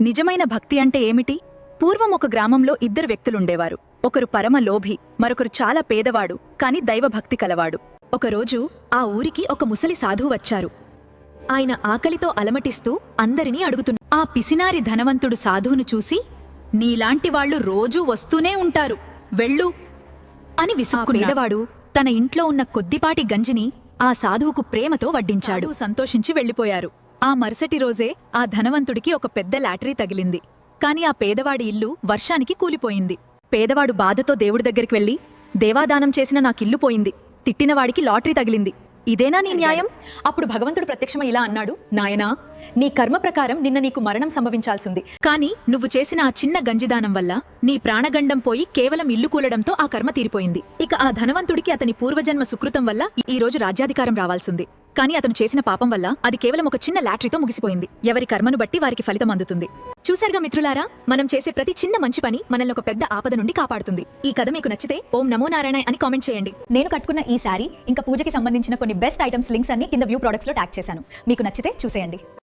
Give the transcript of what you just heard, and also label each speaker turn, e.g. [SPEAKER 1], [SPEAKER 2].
[SPEAKER 1] నిజమైన భక్తి అంటే ఏమిటి? పూర్వం ఒక గ్రామంలో ఇద్దరు వ్యక్తులుండేవారు. ఒకరు పరమ లోభి, మరొకరు చాలా పేదవాడు కాని దైవభక్తి కలవాడు. ఒకరోజు ఆ ఊరికి ఒక ముసలి సాధువు వచ్చారు. ఆయన ఆకలితో అలమటిస్తూ అందరినీ అడుగుతున్నారు. ఆ పిసినారి ధనవంతుడు సాధువును చూసి, నీలాంటి వాళ్లు రోజూ వస్తూనే ఉంటారు, వెళ్ళు అని విసుక్కున్నాడు. పేదవాడు తన ఇంట్లో ఉన్న కొద్దిపాటి గంజిని ఆ సాధువుకు ప్రేమతో వడ్డించాడు. సంతోషించి వెళ్లిపోయారు. ఆ మరుసటి రోజే ఆ ధనవంతుడికి ఒక పెద్ద లాటరీ తగిలింది. కాని ఆ పేదవాడి ఇల్లు వర్షానికి కూలిపోయింది. పేదవాడు బాధతో దేవుడి దగ్గరికి వెళ్లి, దేవాదానం చేసిన నాకిల్లు పోయింది, తిట్టినవాడికి లాటరీ తగిలింది, ఇదేనా నీ న్యాయం? అప్పుడు భగవంతుడు ప్రత్యక్షమై ఇలా అన్నాడు, నాయనా, నీ కర్మ ప్రకారం నిన్న నీకు మరణం సంభవించాల్సింది. కాని నువ్వు చేసిన ఆ చిన్న గంజిదానం వల్ల నీ ప్రాణగండం పోయి కేవలం ఇల్లు కూలడంతో ఆ కర్మ తీరిపోయింది. ఇక ఆ ధనవంతుడికి అతని పూర్వజన్మ సుకృతం వల్ల ఈ రోజు రాజ్యాధికారం రావాల్సింది. కానీ అతను చేసిన పాపం వల్ల అది కేవలం ఒక చిన్న లాటరీతో ముగిసిపోయింది. ఎవరి కర్మను బట్టి వారికి ఫలితం అందుతుంది. చూశారుగా మిత్రులారా, మనం చేసే ప్రతి చిన్న మంచి పని మనల్ని ఒక పెద్ద ఆపద నుండి కాపాడుతుంది. ఈ కథ మీకు నచ్చితే ఓం నమో నారాయణ అని కామెంట్ చేయండి. నేను కట్టుకున్న ఈ శారీ ఇంకా పూజకి సంబంధించిన కొన్ని బెస్ట్ ఐటమ్స్ లింక్స్ అన్ని కింద వ్యూ ప్రొడక్ట్స్ లో ట్యాగ్ చేశాను. మీకు నచ్చితే చూసేయండి.